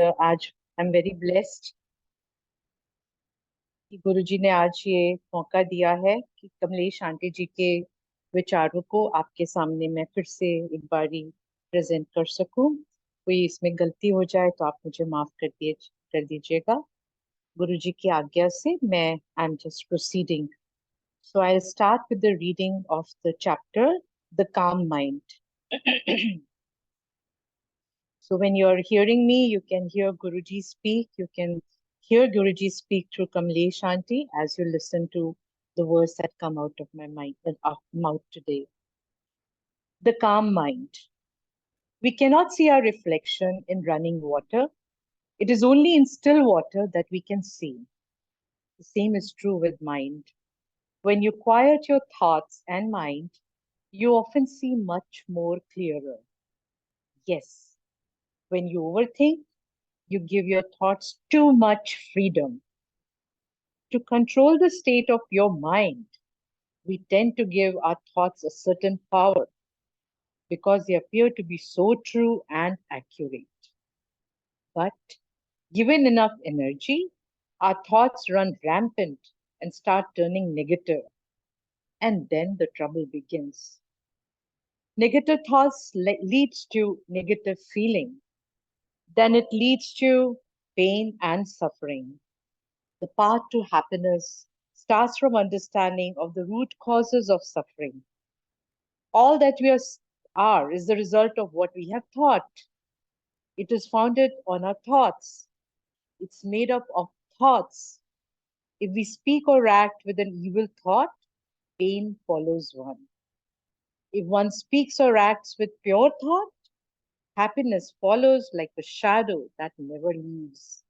आज I am very blessed कि गुरुजी ने आज ये मौका दिया है कि कमलेश आंटी जी के विचारों को आपके सामने मैं फिर से एक बारी प्रेजेंट कर सकूं। कोई इसमें गलती हो जाए तो आप मुझे माफ कर दीजिएगा। गुरुजी की आज्ञा से मैं I am just proceeding. So I'll start with the reading of the chapter, The Calm Mind. So when you're hearing me, you can hear Guruji speak. You can hear Guruji speak through Kamlesh Aunty as you listen to the words that come out of my mind, mouth today. The calm mind. We cannot see our reflection in running water. It is only in still water that we can see. The same is true with mind. When you quiet your thoughts and mind, you often see much more clearer. Yes, when you overthink, you give your thoughts too much freedom. To control the state of your mind, we tend to give our thoughts a certain power because they appear to be so true and accurate. But given enough energy, our thoughts run rampant and start turning negative. And then the trouble begins. Negative thoughts leads to negative feeling. Then it leads to pain and suffering. The path to happiness starts from understanding of the root causes of suffering. All that are is the result of what we have thought. It is founded on our thoughts. It's made up of thoughts. If we speak or act with an evil thought, pain follows one. If one speaks or acts with pure thought, happiness follows like a shadow that never leaves.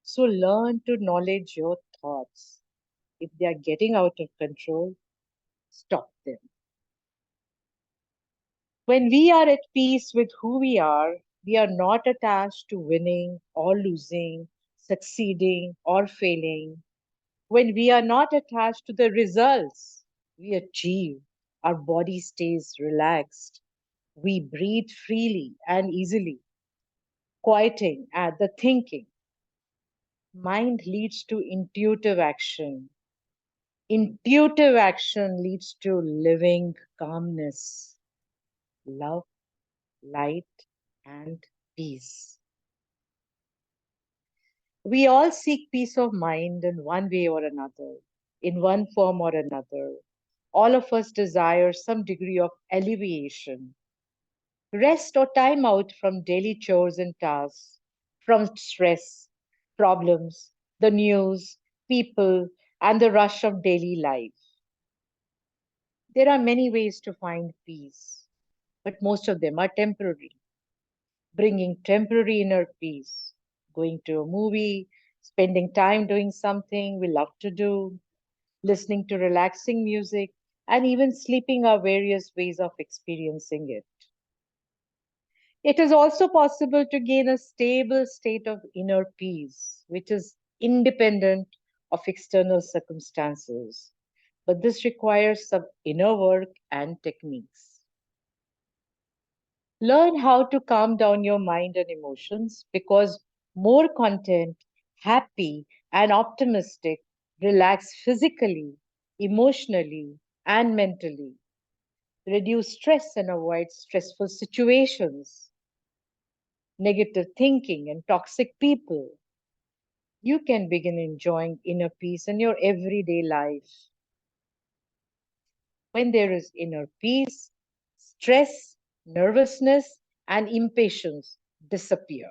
So learn to knowledge your thoughts. If they are getting out of control, stop them. When we are at peace with who we are not attached to winning or losing, succeeding or failing. When we are not attached to the results we achieve, our body stays relaxed. We breathe freely and easily, quieting at the thinking. Mind leads to intuitive action. Intuitive action leads to living calmness, love, light, and peace. We all seek peace of mind in one way or another, in one form or another. All of us desire some degree of alleviation, rest or time out from daily chores and tasks, from stress, problems, the news, people, and the rush of daily life. There are many ways to find peace, but most of them are temporary, bringing temporary inner peace, going to a movie, spending time doing something we love to do, listening to relaxing music, and even sleeping are various ways of experiencing it. It is also possible to gain a stable state of inner peace, which is independent of external circumstances. But this requires some inner work and techniques. Learn how to calm down your mind and emotions because more content, happy, and optimistic relax physically, emotionally, and mentally. Reduce stress and avoid stressful situations, negative thinking, and toxic people. You can begin enjoying inner peace in your everyday life. When there is inner peace, stress, nervousness, and impatience disappear.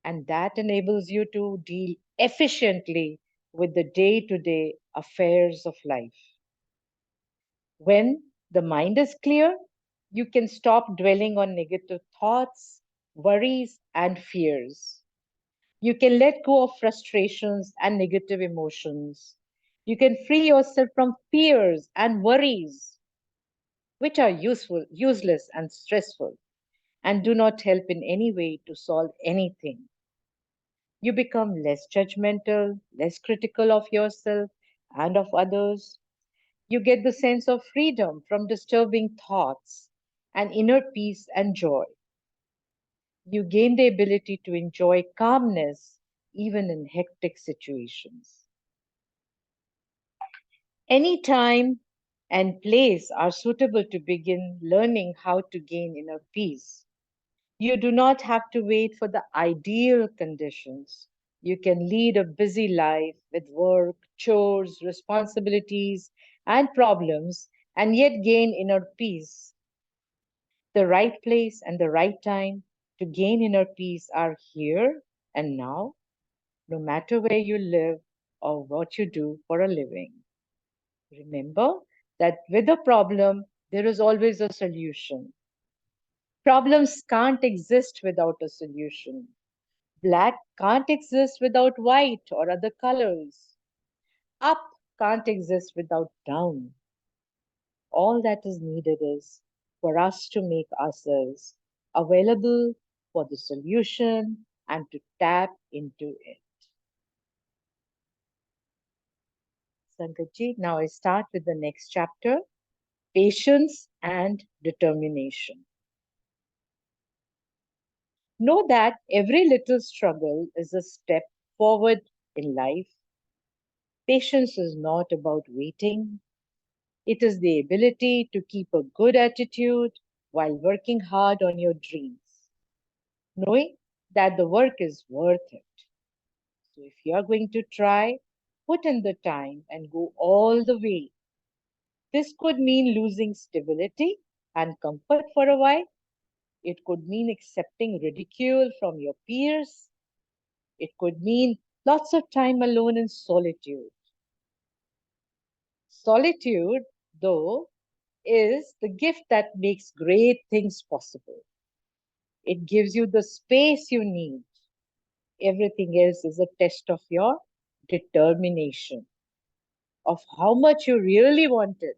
And that enables you to deal efficiently with the day to day affairs of life. When the mind is clear, you can stop dwelling on negative thoughts, worries, and fears. You can let go of frustrations and negative emotions. You can free yourself from fears and worries, which are useless, and stressful, and do not help in any way to solve anything. You become less judgmental, less critical of yourself and of others. You get the sense of freedom from disturbing thoughts and inner peace and joy. You gain the ability to enjoy calmness even in hectic situations. Any time and place are suitable to begin learning how to gain inner peace. You do not have to wait for the ideal conditions. You can lead a busy life with work, chores, responsibilities, and problems, and yet gain inner peace. The right place and the right time to gain inner peace are here and now, no matter where you live or what you do for a living. Remember that with a problem, there is always a solution. Problems can't exist without a solution. Black can't exist without white or other colors. Up can't exist without down. All that is needed is for us to make ourselves available for the solution and to tap into it. Sangatji, now I start with the next chapter, patience and determination. Know that every little struggle is a step forward in life. Patience is not about waiting, it is the ability to keep a good attitude while working hard on your dreams, knowing that the work is worth it. So, if you are going to try, put in the time and go all the way. This could mean losing stability and comfort for a while. It could mean accepting ridicule from your peers. It could mean lots of time alone in solitude. Solitude, though, is the gift that makes great things possible. It gives you the space you need. Everything else is a test of your determination, of how much you really want it.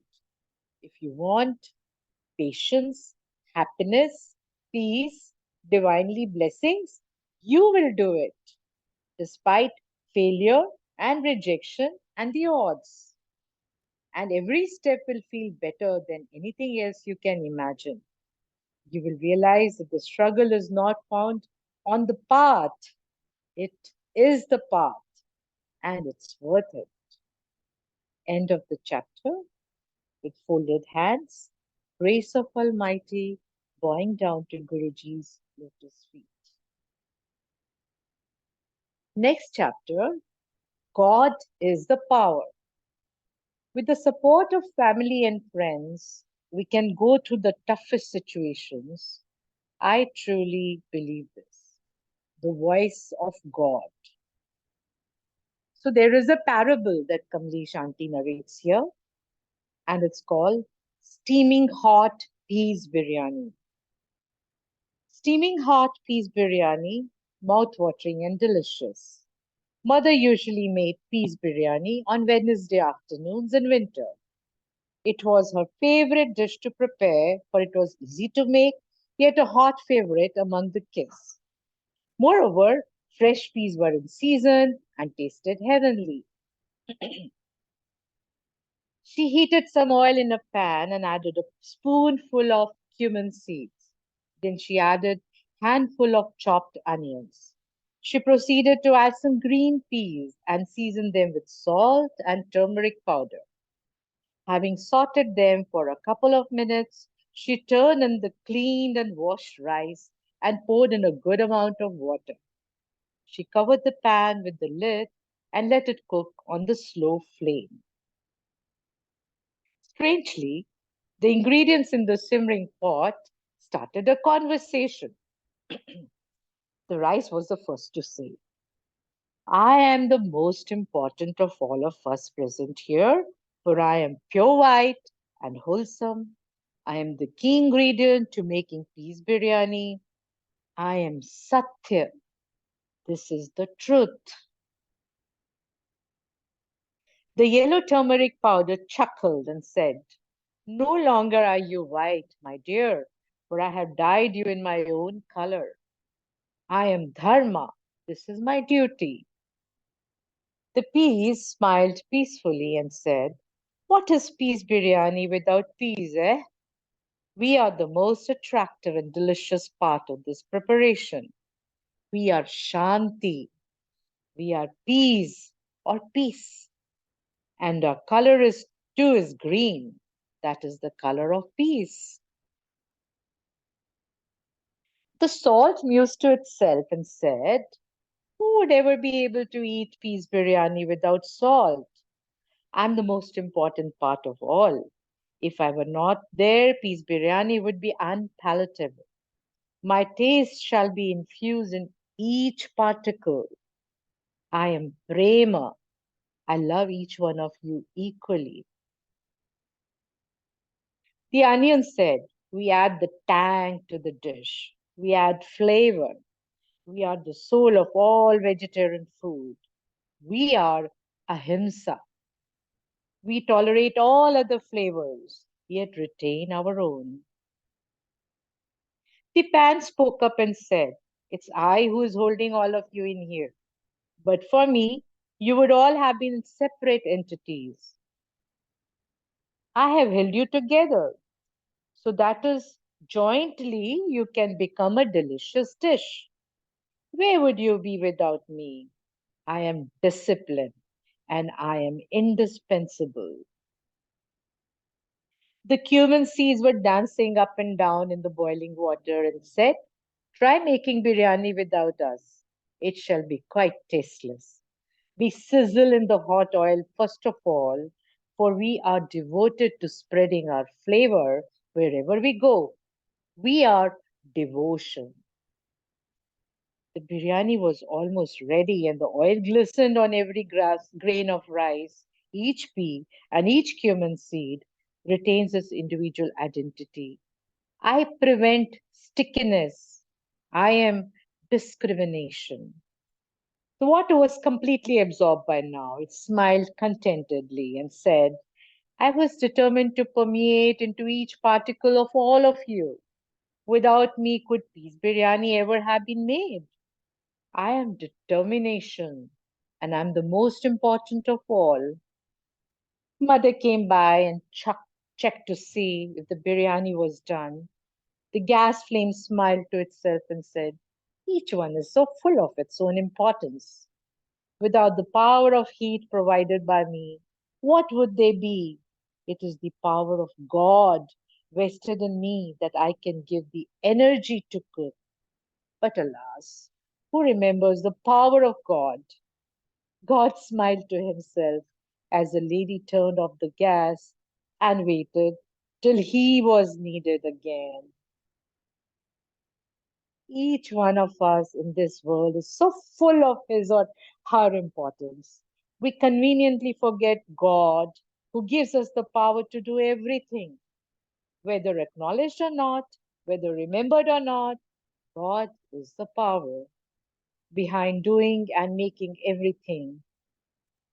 If you want patience, happiness, peace, divinely blessings, you will do it despite failure and rejection and the odds. And every step will feel better than anything else you can imagine. You will realize that the struggle is not found on the path, it is the path, and it's worth it. End of the chapter. With folded hands, grace of Almighty, bowing down to Guruji's lotus feet. Next chapter, God is the power. With the support of family and friends, we can go through the toughest situations. I truly believe this. The voice of God. So there is a parable that Kamlesh Aunty narrates here, and it's called Steaming Hot Peas Biryani. Steaming hot peas biryani, mouth-watering and delicious. Mother usually made peas biryani on Wednesday afternoons in winter. It was her favorite dish to prepare, for it was easy to make, yet a hot favorite among the kids. Moreover, fresh peas were in season and tasted heavenly. She heated some oil in a pan and added a spoonful of cumin seeds. Then she added a handful of chopped onions. She proceeded to add some green peas and seasoned them with salt and turmeric powder. Having sauteed them for a couple of minutes, she turned in the cleaned and washed rice and poured in a good amount of water. She covered the pan with the lid and let it cook on the slow flame. Strangely, the ingredients in the simmering pot started a conversation. The rice was the first to say, I am the most important of all of us present here, for I am pure white and wholesome. I am the key ingredient to making peas biryani. I am Satya. This is the truth. The yellow turmeric powder chuckled and said, No longer are you white, my dear, for I have dyed you in my own color. I am Dharma. This is my duty. The peas smiled peacefully and said, What is peas biryani without peas, eh? We are the most attractive and delicious part of this preparation. We are Shanti. We are peace or peace. And our color is too is green. That is the color of peace. The salt mused to itself and said, who would ever be able to eat peas biryani without salt? I'm the most important part of all. If I were not there, peas biryani would be unpalatable. My taste shall be infused in each particle. I am Prema. I love each one of you equally. The onion said, we add the tang to the dish. We add flavor. We are the soul of all vegetarian food. We are ahimsa. We tolerate all other flavors, yet retain our own. The pan spoke up and said, it's I who is holding all of you in here. But for me, you would all have been separate entities. I have held you together so that is jointly you can become a delicious dish. Where would you be without me? I am disciplined and I am indispensable. The cumin seeds were dancing up and down in the boiling water and said, try making biryani without us. It shall be quite tasteless. We sizzle in the hot oil first of all, for we are devoted to spreading our flavor wherever we go. We are devotion. The biryani was almost ready, and the oil glistened on every grain of rice. Each pea and each cumin seed retains its individual identity. I prevent stickiness. I am discrimination. The water was completely absorbed by now. It smiled contentedly and said, I was determined to permeate into each particle of all of you. Without me, could peace biryani ever have been made? I am determination, and I'm the most important of all. Mother came by and checked to see if the biryani was done. The gas flame smiled to itself and said, each one is so full of its own importance. Without the power of heat provided by me, what would they be? It is the power of God vested in me that I can give the energy to cook. But alas, who remembers the power of God? God smiled to himself as the lady turned off the gas and waited till he was needed again. Each one of us in this world is so full of his or her importance. We conveniently forget God, who gives us the power to do everything, whether acknowledged or not, whether remembered or not. God is the power behind doing and making everything,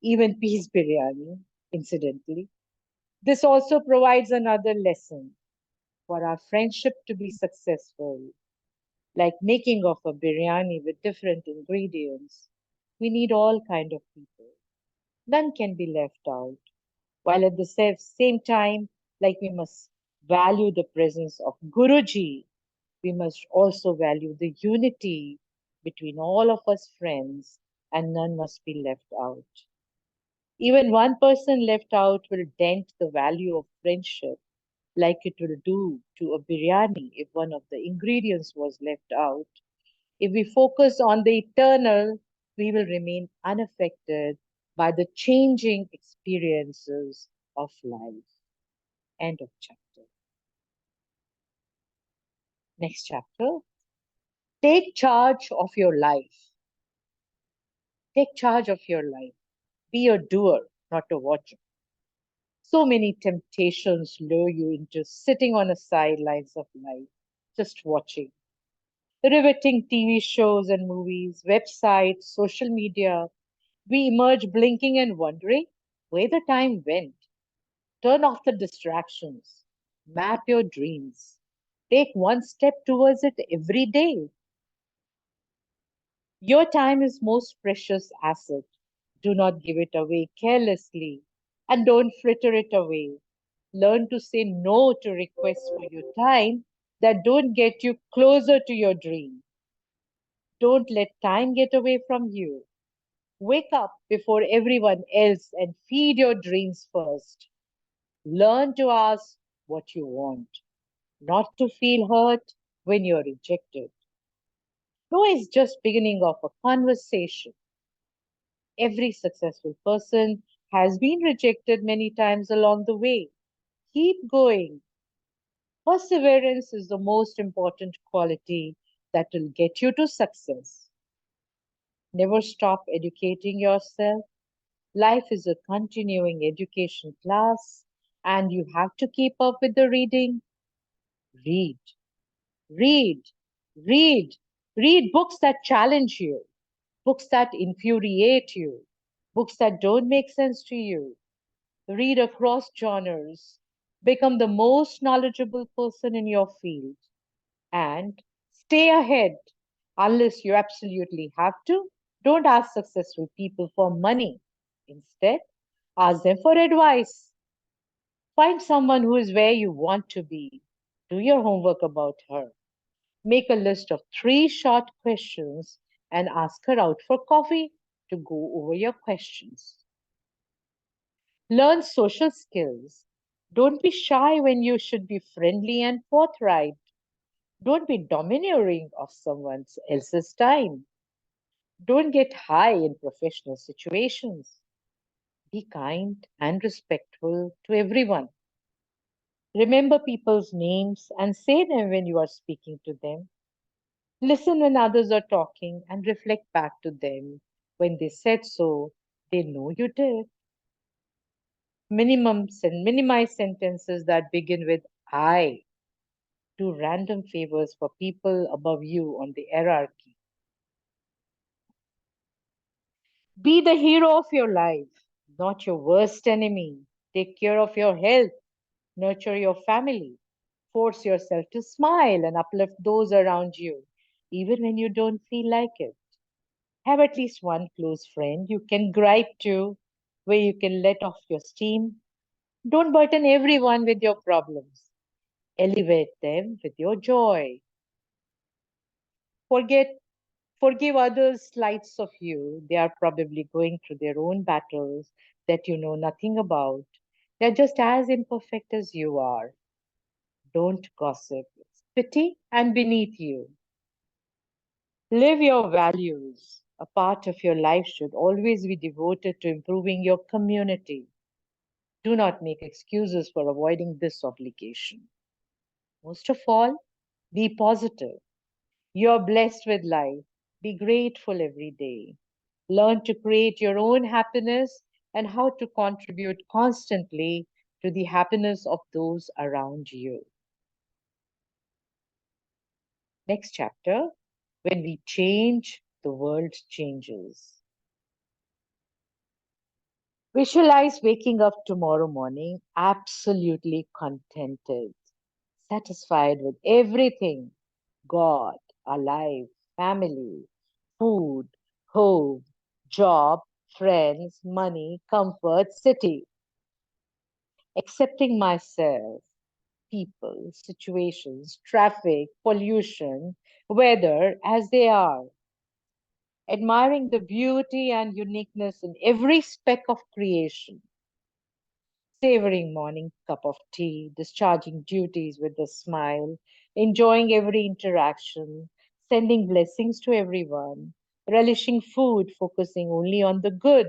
even peace biryani, incidentally. This also provides another lesson for our friendship to be successful. Like making of a biryani with different ingredients, we need all kind of people. None can be left out. While at the same time, like we must value the presence of Guruji, we must also value the unity between all of us friends, and none must be left out. Even one person left out will dent the value of friendship, like it will do to a biryani if one of the ingredients was left out. If we focus on the eternal, we will remain unaffected by the changing experiences of life. End of chapter. Next chapter. Take charge of your life. Take charge of your life. Be a doer, not a watcher. So many temptations lure you into sitting on the sidelines of life, just watching. Riveting TV shows and movies, websites, social media, we emerge blinking and wondering where the time went. Turn off the distractions. Map your dreams. Take one step towards it every day. Your time is most precious asset. Do not give it away carelessly and don't fritter it away. Learn to say no to requests for your time that don't get you closer to your dream. Don't let time get away from you. Wake up before everyone else and feed your dreams first. Learn to ask what you want, not to feel hurt when you're rejected. No is just beginning of a conversation. Every successful person has been rejected many times along the way. Keep going. Perseverance is the most important quality that will get you to success. Never stop educating yourself. Life is a continuing education class, and you have to keep up with the reading. Read, read, read. Read books that challenge you, books that infuriate you, books that don't make sense to you. Read across genres. Become the most knowledgeable person in your field. And stay ahead unless you absolutely have to. Don't ask successful people for money. Instead, ask them for advice. Find someone who is where you want to be. Do your homework about her. Make a list of 3 short questions and ask her out for coffee to go over your questions. Learn social skills. Don't be shy when you should be friendly and forthright. Don't be domineering of someone else's time. Don't get high in professional situations. Be kind and respectful to everyone. Remember people's names and say them when you are speaking to them. Listen when others are talking and reflect back to them. When they said so, they know you did. Minimize sentences that begin with I. Do random favors for people above you on the hierarchy. Be the hero of your life, not your worst enemy. Take care of your health, nurture your family. Force yourself to smile and uplift those around you, even when you don't feel like it. Have at least one close friend you can gripe to, where you can let off your steam. Don't burden everyone with your problems. Elevate them with your joy. Forget Forgive others' slights of you. They are probably going through their own battles that you know nothing about. They're just as imperfect as you are. Don't gossip. It's pity and beneath you. Live your values. A part of your life should always be devoted to improving your community. Do not make excuses for avoiding this obligation. Most of all, be positive. You're blessed with life. Be grateful every day. Learn to create your own happiness and how to contribute constantly to the happiness of those around you. Next chapter: when we change, the world changes. Visualize waking up tomorrow morning absolutely contented, satisfied with everything: God, our life, family, food, home, job, friends, money, comfort, city. Accepting myself, people, situations, traffic, pollution, weather as they are. Admiring the beauty and uniqueness in every speck of creation. Savoring morning cup of tea, discharging duties with a smile, enjoying every interaction, sending blessings to everyone, relishing food, focusing only on the good,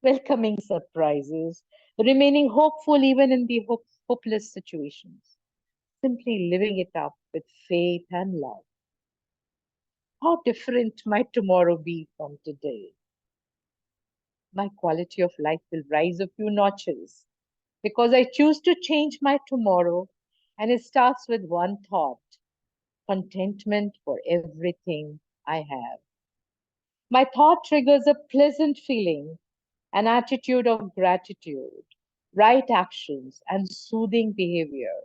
welcoming surprises, remaining hopeful even in the hopeless situations, simply living it up with faith and love. How different might tomorrow be from today? My quality of life will rise a few notches because I choose to change my tomorrow, and it starts with one thought: contentment for everything I have. My thought triggers a pleasant feeling, an attitude of gratitude, right actions, and soothing behavior.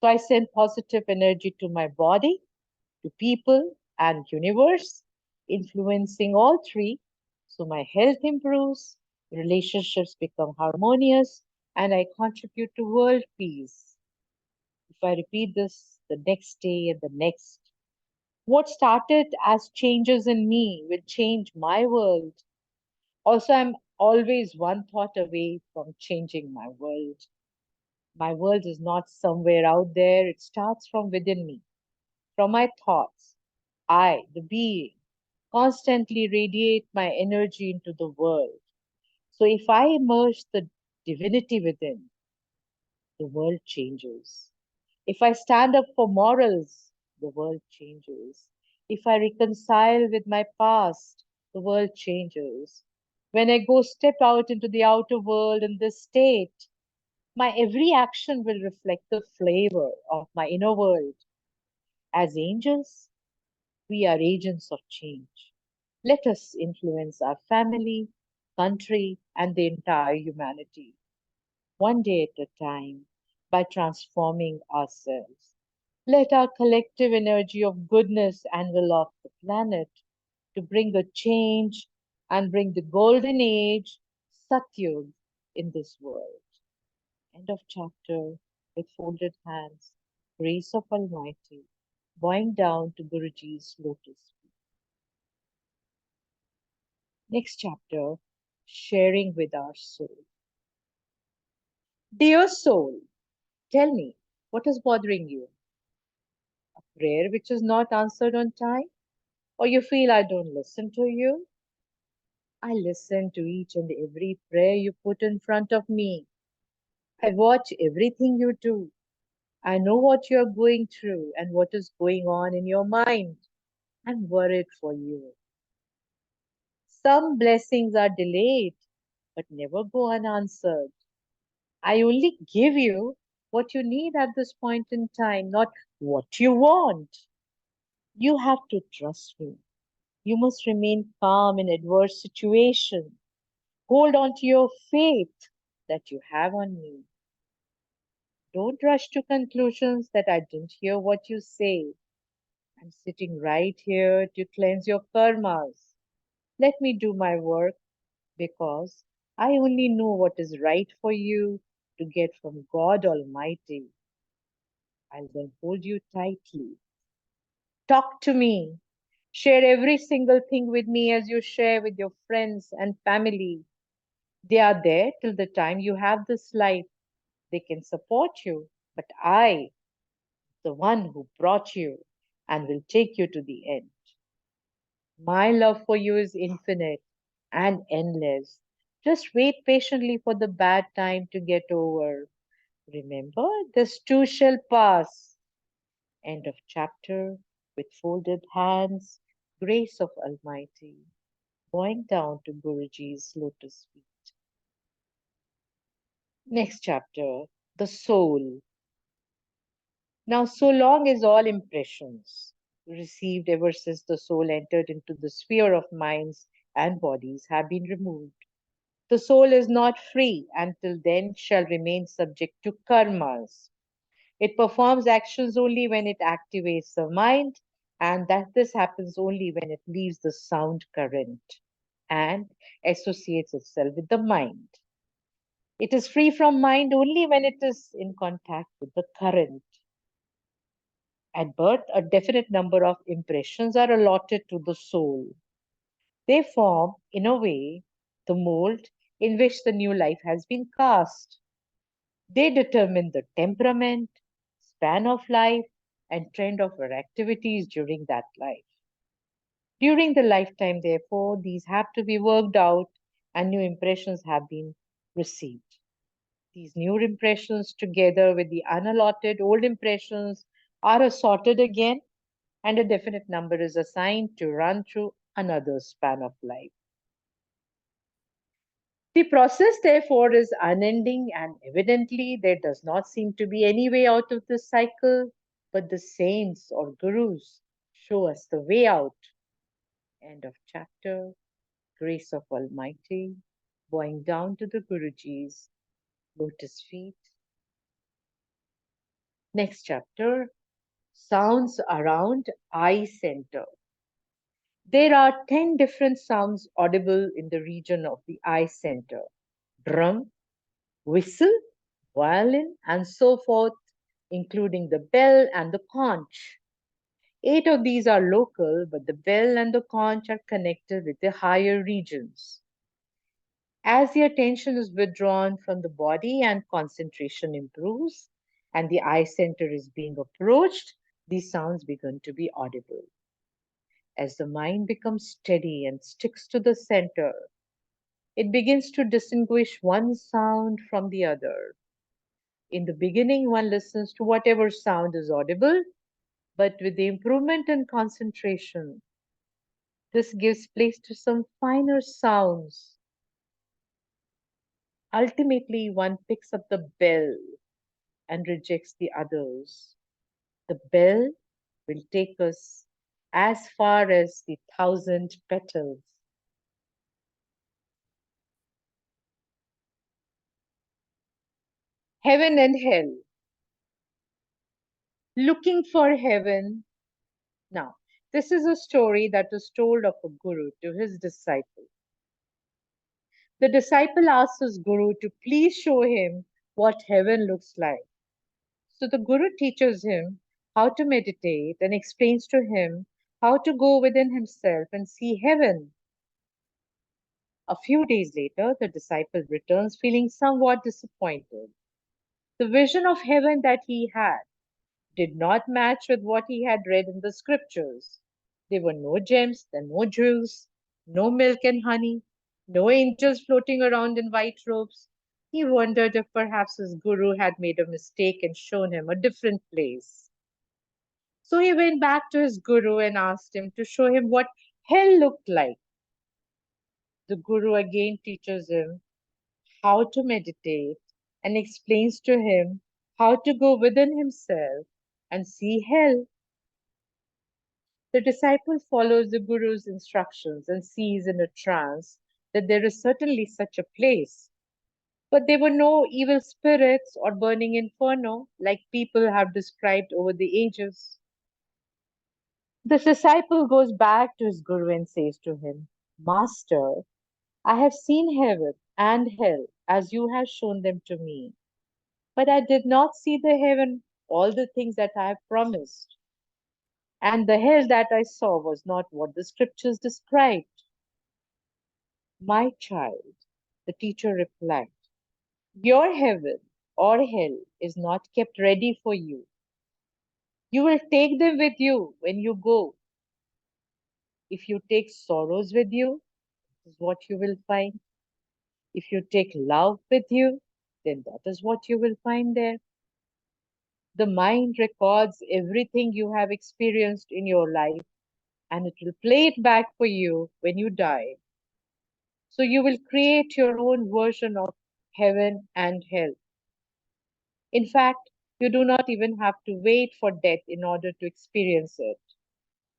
So I send positive energy to my body, to people, and universe, influencing all three. So my health improves, relationships become harmonious, and I contribute to world peace. If I repeat this the next day and the next, what started as changes in me will change my world. Also, I'm always one thought away from changing my world. My world is not somewhere out there, it starts from within me, from my thoughts. I, the being, constantly radiate my energy into the world. So if I immerse the divinity within, the world changes. If I stand up for morals, the world changes. If I reconcile with my past, the world changes. When I go step out into the outer world in this state, my every action will reflect the flavor of my inner world. As angels, we are agents of change. Let us influence our family, country, and the entire humanity, one day at a time, by transforming ourselves. Let our collective energy of goodness envelop the planet to bring a change and bring the golden age, Satyug, in this world. End of chapter. With folded hands, grace of Almighty, bowing down to Guruji's lotus feet. Next chapter, sharing with our soul. Dear soul, tell me, what is bothering you? A prayer which is not answered on time? Or you feel I don't listen to you? I listen to each and every prayer you put in front of me. I watch everything you do. I know what you're going through and what is going on in your mind. I'm worried for you. Some blessings are delayed but never go unanswered. I only give you what you need at this point in time, not what you want. You have to trust me. You must remain calm in adverse situations. Hold on to your faith that you have on me. Don't rush to conclusions that I didn't hear what you say. I'm sitting right here to cleanse your karmas. Let me do my work because I only know what is right for you to get from God Almighty. I'll then hold you tightly. Talk to me. Share every single thing with me as you share with your friends and family. They are there till the time you have this life. They can support you, but I, the one who brought you, and will take you to the end. My love for you is infinite and endless. Just wait patiently for the bad time to get over. Remember, this too shall pass. End of chapter. With folded hands, grace of Almighty, bowing down to Guruji's lotus feet. Next chapter, the soul. Now, so long as all impressions received ever since the soul entered into the sphere of minds and bodies have been removed, the soul is not free until then shall remain subject to karmas. It performs actions only when it activates the mind, and that this happens only when it leaves the sound current and associates itself with the mind. It is free from mind only when it is in contact with the current. At birth, a definite number of impressions are allotted to the soul. They form, in a way, the mold in which the new life has been cast. They determine the temperament, span of life, and trend of our activities during that life. During the lifetime, therefore, these have to be worked out and new impressions have been received. These new impressions, together with the unallotted old impressions, are assorted again, and a definite number is assigned to run through another span of life. The process, therefore, is unending, and evidently there does not seem to be any way out of this cycle, but the saints or gurus show us the way out. End of chapter. Grace of Almighty, bowing down to the Guruji's lotus feet. Next chapter, sounds around eye center. There are 10 different sounds audible in the region of the eye center. Drum, whistle, violin, and so forth, including the bell and the conch. 8 of these are local, but the bell and the conch are connected with the higher regions. As the attention is withdrawn from the body and concentration improves, and the eye center is being approached, these sounds begin to be audible. As the mind becomes steady and sticks to the center, it begins to distinguish one sound from the other. In the beginning, one listens to whatever sound is audible, but with the improvement in concentration, this gives place to some finer sounds. Ultimately, one picks up the bell and rejects the others. The bell will take us as far as the thousand petals. Heaven and hell. Looking for heaven. Now, this is a story that was told of a guru to his disciple. The disciple asks his guru to please show him what heaven looks like. So the guru teaches him how to meditate and explains to him how to go within himself and see heaven. A few days later, the disciple returns feeling somewhat disappointed. The vision of heaven that he had did not match with what he had read in the scriptures. There were no gems, there were no jewels, no milk and honey, no angels floating around in white robes. He wondered if perhaps his guru had made a mistake and shown him a different place. So he went back to his guru and asked him to show him what hell looked like. The guru again teaches him how to meditate and explains to him how to go within himself and see hell. The disciple follows the Guru's instructions and sees in a trance that there is certainly such a place. But there were no evil spirits or burning inferno like people have described over the ages. The disciple goes back to his Guru and says to him, Master, I have seen heaven and hell as you have shown them to me, but I did not see the heaven, all the things that I have promised. And the hell that I saw was not what the scriptures described. My child, the teacher replied, your heaven or hell is not kept ready for you. You will take them with you when you go. If you take sorrows with you, this is what you will find. If you take love with you, then that is what you will find there. The mind records everything you have experienced in your life and it will play it back for you when you die. So you will create your own version of heaven and hell. In fact, you do not even have to wait for death in order to experience it.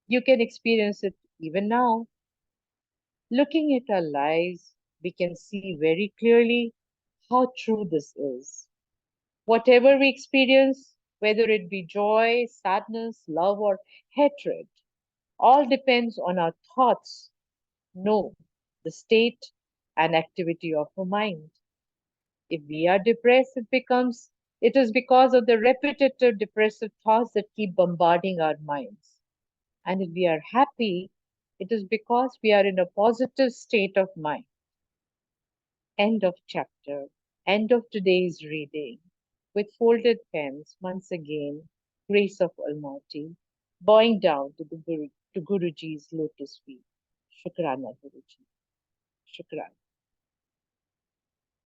You can experience it even now. Looking at our lives, we can see very clearly how true this is. Whatever we experience, whether it be joy, sadness, love, or hatred, all depends on our thoughts, no, the state and activity of our mind. If we are depressed, it is because of the repetitive depressive thoughts that keep bombarding our minds. And if we are happy, it is because we are in a positive state of mind. End of chapter. End of today's reading. With folded pens, once again, grace of Almighty, bowing down to Guruji's lotus feet. Shukrana, Guruji. Shukran.